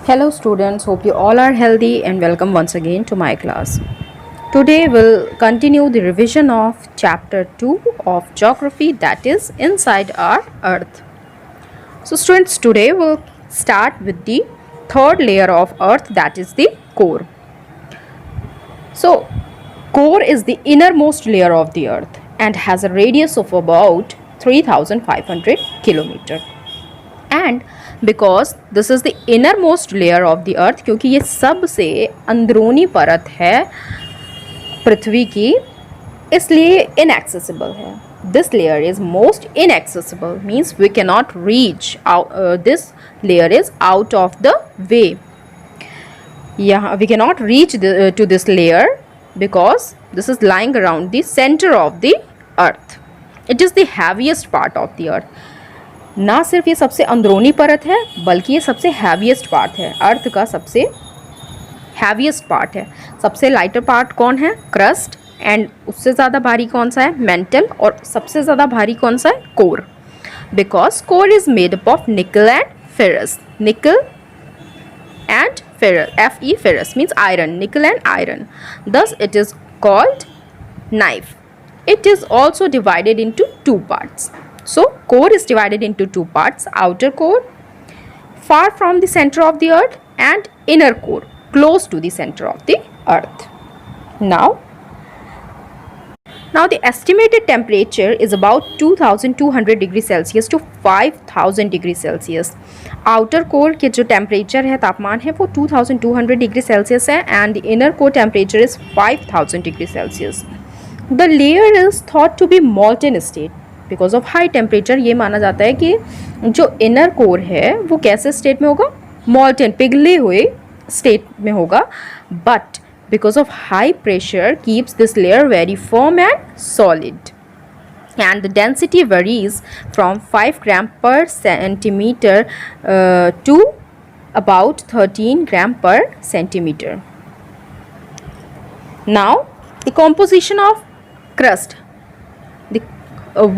Hello students, hope you all are healthy and welcome once again to my class. Today we'll continue the revision of chapter 2 of geography, that is inside our earth. So students, today we'll start with the third layer of earth, that is the core. So core is the innermost layer of the earth and has a radius of about 3500 kilometer. And because this is the inner most layer of the अर्थ, क्योंकि ये सबसे अंदरूनी परत है पृथ्वी की, इसलिए inaccessible है. This layer is most inaccessible, means we can not reach. This layer is out of the way. यहाँ we can not reach to this layer because this is lying around the centre of the earth. It is the heaviest part of the earth. ना सिर्फ ये सबसे अंदरूनी परत है बल्कि ये सबसे हैवीएस्ट पार्ट है, अर्थ का सबसे हैवीएस्ट पार्ट है. सबसे लाइटर पार्ट कौन है? क्रस्ट. एंड उससे ज़्यादा भारी कौन सा है? मेंटल. और सबसे ज़्यादा भारी कौन सा है? Core. Because core is made up of निकल एंड फेरस. निकल and ferrous, Fe ferrous means iron. निकल and iron. Thus it is called knife. It is also divided into two parts. So core is divided into two parts: outer core far from the center of the earth and inner core close to the center of the earth. Now the estimated temperature is about 2200 degree Celsius to 5000 degree Celsius. Outer core के जो temperature है, तापमान है, वो 2200 degree Celsius है and the inner core temperature is 5000 degree Celsius. The layer is thought to be molten state because of high temperature. ये माना जाता है कि जो inner core है वो कैसे state में होगा? Molten, पिघले हुए state में होगा. But because of high pressure keeps this layer very firm and solid. And the density varies from 5 gram per centimeter to about 13 gram per centimeter. Now the composition of crust.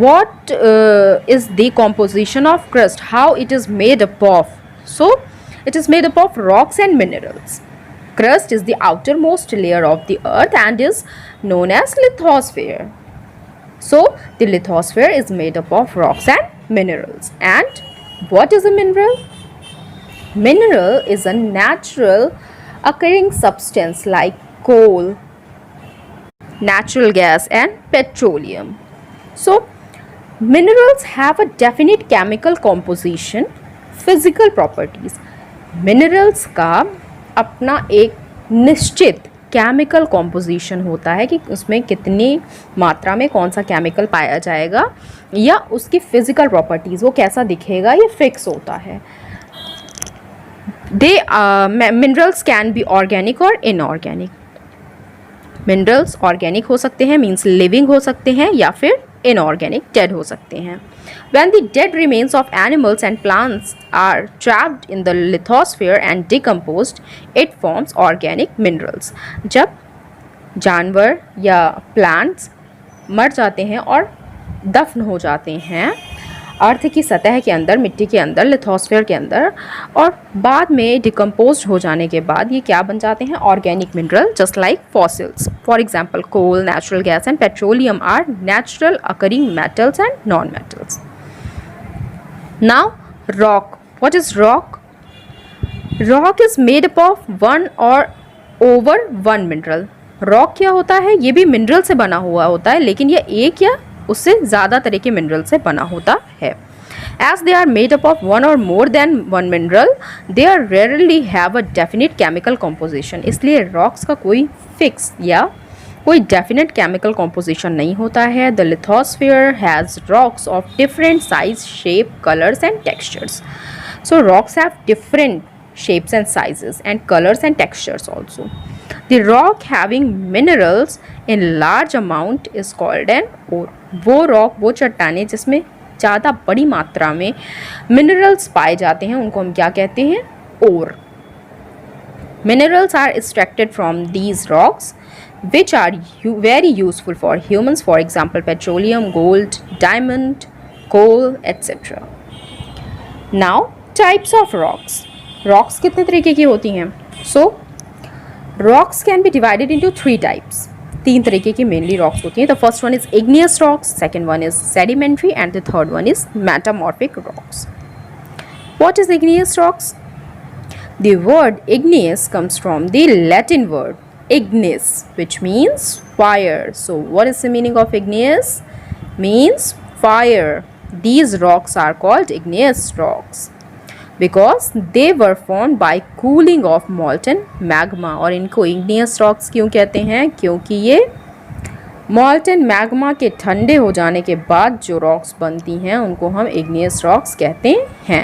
What is the composition of crust? How it is made up of? So it is made up of rocks and minerals. Crust is the outermost layer of the earth and is known as lithosphere. So the lithosphere is made up of rocks and minerals. And what is a mineral? Mineral is a natural occurring substance like coal, natural gas and petroleum. So minerals have a definite chemical composition, physical properties. Minerals का अपना एक निश्चित chemical composition होता है कि उसमें कितनी मात्रा में कौन सा केमिकल पाया जाएगा, या उसकी फिजिकल प्रॉपर्टीज़ वो कैसा दिखेगा, ये फिक्स होता है. मिनरल्स कैन बी ऑर्गेनिक और इनऑर्गेनिक. मिनरल्स ऑर्गेनिक हो सकते हैं, मीन्स लिविंग हो सकते हैं, या फिर इनऑर्गेनिक, डेड हो सकते हैं. When the dead remains of animals and plants are trapped in the lithosphere and decomposed, it forms organic minerals. जब जानवर या प्लांट्स मर जाते हैं और दफन हो जाते हैं अर्थ की सतह के अंदर, मिट्टी के अंदर, लिथोस्फीयर के अंदर, और बाद में डिकम्पोज हो जाने के बाद ये क्या बन जाते हैं? Organic mineral, just like fossils. For example coal, natural gas and petroleum are natural occurring metals and non metals. Now rock. What is rock? Rock is made up of one or over one mineral. Rock क्या होता है? ये भी mineral से बना हुआ होता है, लेकिन ये एक या उससे ज़्यादा तरह के मिनरल से बना होता है. As they are made up of one or more than one mineral, they are rarely have a definite chemical composition. इसलिए रॉक्स का कोई फिक्स या कोई डेफिनेट केमिकल कॉम्पोजिशन नहीं होता है. The lithosphere has rocks of different size, shape, colors and textures. So rocks have different shapes and sizes and colors and textures also. The rock having minerals in large amount is called an ore. वो rock, वो चट्टानें जिसमें ज़्यादा बड़ी मात्रा में minerals पाए जाते हैं, उनको हम क्या कहते हैं? ओर. Minerals are extracted from these rocks which are very useful for humans, for example petroleum, gold, diamond, coal, etc. Now types of rocks. Rocks कितने तरीके की होती हैं? So rocks can be divided into 3 types. 3 तरीके की mainly rocks होती हैं। The first one is igneous rocks, second one is sedimentary and the third one is metamorphic rocks. What is igneous rocks? The word igneous comes from the Latin word ignis, which means fire. So what is the meaning of igneous? Means fire. These rocks are called igneous rocks because they were formed by cooling of molten magma. और इनको igneous rocks क्यों कहते हैं? क्योंकि ये मॉल्टन magma के ठंडे हो जाने के बाद जो रॉक्स बनती हैं उनको हम इग्नियस रॉक्स कहते हैं।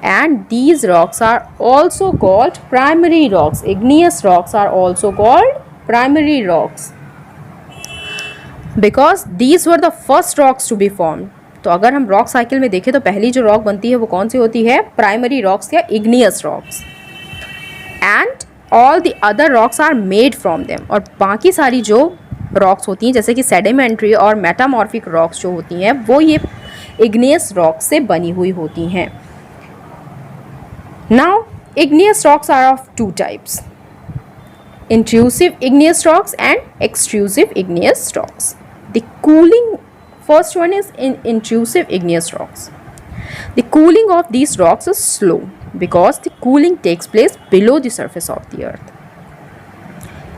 And these rocks are also called primary rocks. Igneous rocks are also called primary rocks because these were the first rocks to be formed. तो अगर हम रॉक साइकिल में देखें तो पहली जो रॉक बनती है वो कौन सी होती है? प्राइमरी रॉक्स या igneous rocks. And all the other rocks are made from them. और बाकी सारी जो रॉक्स होती हैं जैसे कि सेडिमेंट्री और मेटामॉर्फिक रॉक्स जो होती हैं वो ये इग्नियस रॉक्स से बनी हुई होती हैं। Now igneous rocks are of 2 types, intrusive igneous rocks and extrusive igneous rocks. The cooling, first one is intrusive igneous rocks. The cooling of these rocks is slow because the cooling takes place below the surface of the earth.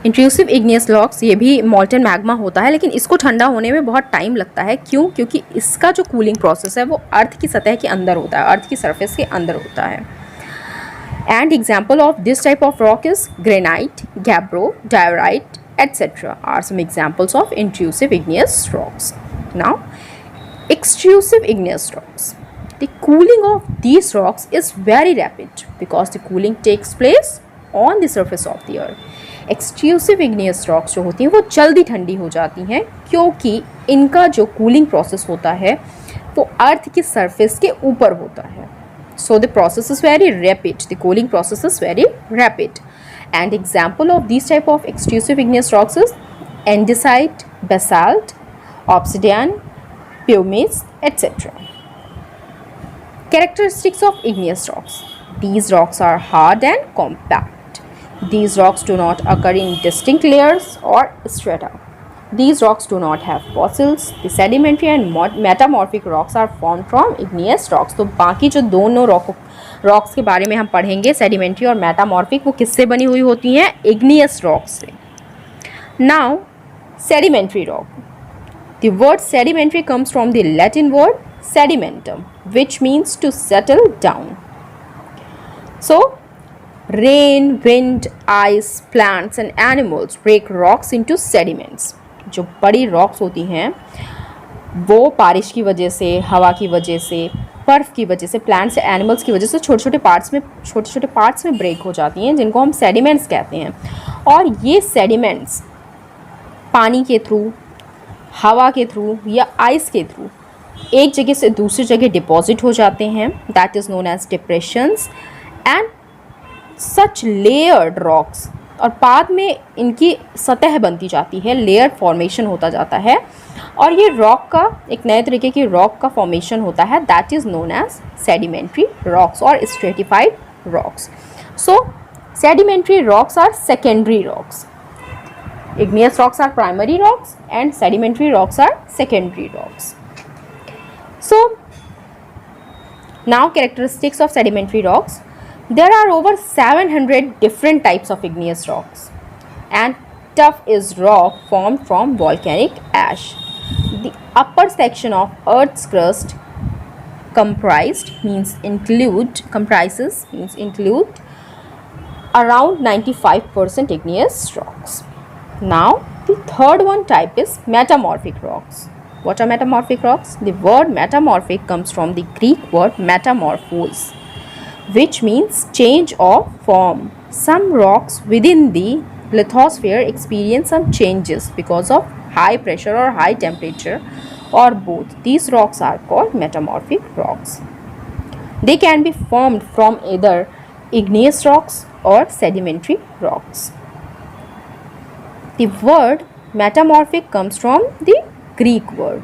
Intrusive igneous rocks ये भी मॉल्टन magma होता है लेकिन इसको ठंडा होने में बहुत टाइम लगता है। क्यों? क्योंकि इसका जो कूलिंग प्रोसेस है वो अर्थ की सतह के अंदर होता है, अर्थ की सरफेस के अंदर होता है। And example of this type of rock is granite, gabbro, diorite etc. are some examples of intrusive igneous rocks. Now, extrusive igneous rocks. The cooling of these rocks is very rapid because the cooling takes place on the surface of the earth. Extrusive igneous rocks जो होती हैं वो जल्दी ठंडी हो जाती हैं क्योंकि इनका जो कूलिंग प्रोसेस होता है वो अर्थ की सरफेस के ऊपर होता है। So the process is very rapid, the cooling process is very rapid. And example of this type of extrusive igneous rocks is andesite, basalt, obsidian, pumice etc. Characteristics of igneous rocks. These rocks are hard and compact. These rocks do not occur in distinct layers or strata. These rocks do not have fossils. The sedimentary and metamorphic rocks are formed from igneous rocks. तो बाकी जो दोनों rocks के बारे में हम पढ़ेंगे, sedimentary और मेटामॉर्फिक, वो किससे बनी हुई होती हैं? इग्नियस रॉक्स से। Now sedimentary rock. The word sedimentary comes from the Latin word sedimentum, which means to settle down. So, rain, wind, ice, plants and animals break rocks into sediments. जो बड़ी rocks होती हैं वो बारिश की वजह से, हवा की वजह से, बर्फ़ की वजह से, प्लांट्स से, एनिमल्स की वजह से छोटे छोटे पार्ट्स में ब्रेक हो जाती हैं जिनको हम सेडिमेंट्स कहते हैं। और ये सेडिमेंट्स पानी के थ्रू, हवा के थ्रू या आइस के थ्रू एक जगह से दूसरी जगह डिपॉजिट हो जाते हैं। That is known as depressions and such layered rocks. और बाद में इनकी सतह बनती जाती है, लेयर फॉर्मेशन होता जाता है और ये रॉक का एक नए तरीके की रॉक का फॉर्मेशन होता है। That is known as sedimentary rocks or stratified rocks. So sedimentary rocks are secondary rocks. Igneous rocks are primary rocks and sedimentary rocks are secondary rocks. So, now characteristics of sedimentary rocks. There are over 700 different types of igneous rocks and tuff is rock formed from volcanic ash. The upper section of Earth's crust include around 95% igneous rocks. Now, the third one type is metamorphic rocks. What are metamorphic rocks? The word metamorphic comes from the Greek word metamorphos, which means change of form. Some rocks within the lithosphere experience some changes because of high pressure or high temperature or both. These rocks are called metamorphic rocks. They can be formed from either igneous rocks or sedimentary rocks. The word metamorphic comes from the Greek word.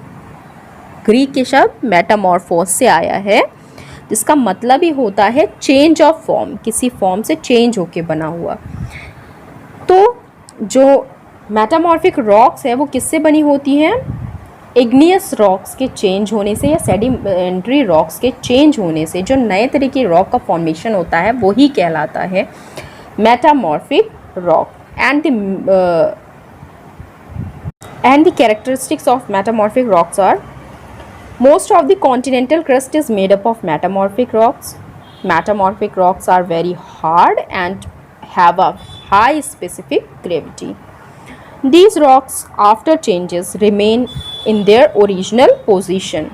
Greek के शब्द metamorphose से आया है जिसका मतलब ही होता है change of form, किसी फॉर्म से चेंज होके बना हुआ। तो जो मेटामॉर्फिक रॉक्स है वो किससे बनी होती हैं? इग्नियस रॉक्स के चेंज होने से या सेडिमेंट्री रॉक्स के चेंज होने से जो नए तरह की रॉक का फॉर्मेशन होता है वही कहलाता है metamorphic rock. And the characteristics of metamorphic rocks are: most of the continental crust is made up of metamorphic rocks. Metamorphic rocks are very hard and have a high specific gravity. These rocks, after changes, remain in their original position.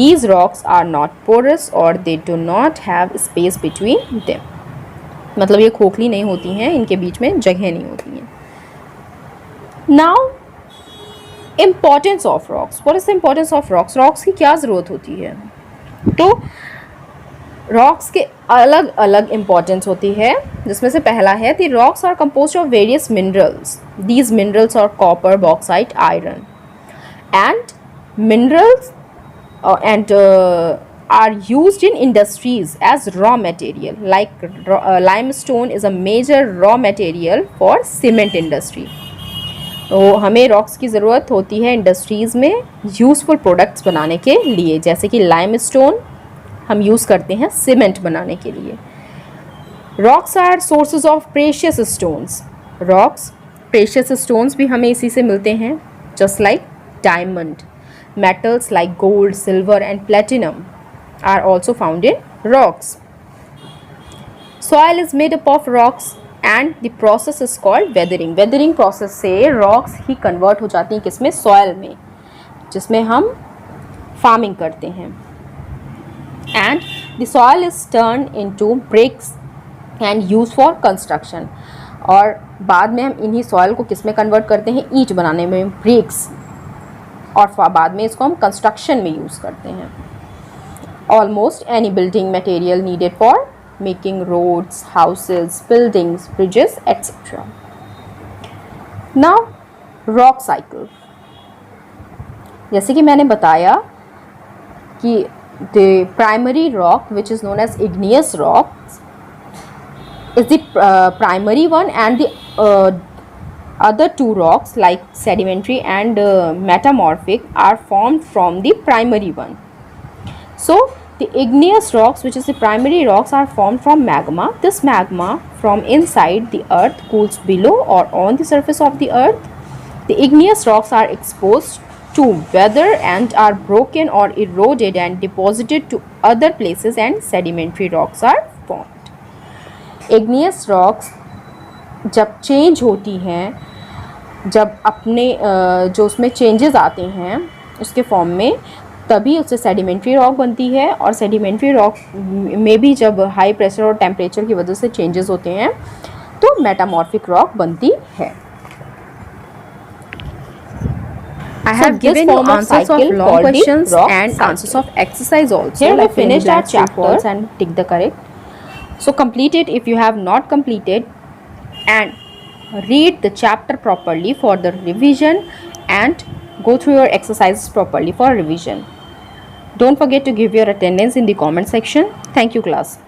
These rocks are not porous or they do not have space between them. मतलब ये खोखली नहीं होती हैं, इनके बीच में जगह नहीं होती हैं। Now, importance of rocks. What is the importance of rocks? Rocks की क्या ज़रूरत होती है? तो rocks के अलग अलग importance होती है, जिसमें से पहला है the rocks are composed of various minerals. These minerals are copper, bauxite, iron, and minerals are used in industries as raw material. Like limestone is a major raw material for cement industry. तो हमें rocks की ज़रूरत होती है industries में useful products बनाने के लिए, जैसे कि लाइमस्टोन हम यूज़ करते हैं सीमेंट बनाने के लिए। Rocks are sources of precious stones. Rocks precious stones भी हमें इसी से मिलते हैं, just like diamond. Metals like gold, silver and platinum are also found in rocks. Soil is made up of rocks and the process is called weathering. Weathering process से रॉक्स ही convert हो जाती हैं किसमें? सॉयल में, जिसमें हम फार्मिंग करते हैं। And the soil is turn into bricks and use for construction. और बाद में हम इन्हीं सॉयल को किस में कन्वर्ट करते हैं? ईंट बनाने में, ब्रिक्स, और बाद में इसको हम कंस्ट्रक्शन में यूज़ करते हैं। Almost any building material needed for making roads, houses, buildings, bridges, etc. Now, rock cycle. जैसे कि मैंने बताया कि the primary rock, which is known as igneous rocks, is the primary one, and the other two rocks like sedimentary and metamorphic are formed from the primary one. So the igneous rocks, which is the primary rocks, are formed from magma. This magma from inside the earth cools below or on the surface of the earth. The igneous rocks are exposed to weather and are broken or eroded and deposited to other places, and sedimentary rocks are formed. Igneous rocks जब change होती हैं, जब अपने जो उसमें changes आते हैं उसके फॉर्म में, तभी उससे सेडिमेंट्री रॉक बनती है। और सेडिमेंट्री रॉक में भी जब हाई प्रेशर और टेम्परेचर की वजह से चेंजेस होते हैं तो मेटामॉर्फिक रॉक बनती है। I have given you answers of long questions and answers of exercise also. Here we finished our chapters and tick the correct. So complete it if you have not completed, and read the chapter properly for the revision and go through your exercises properly for revision. Don't forget to give your attendance in the comment section. Thank you, class.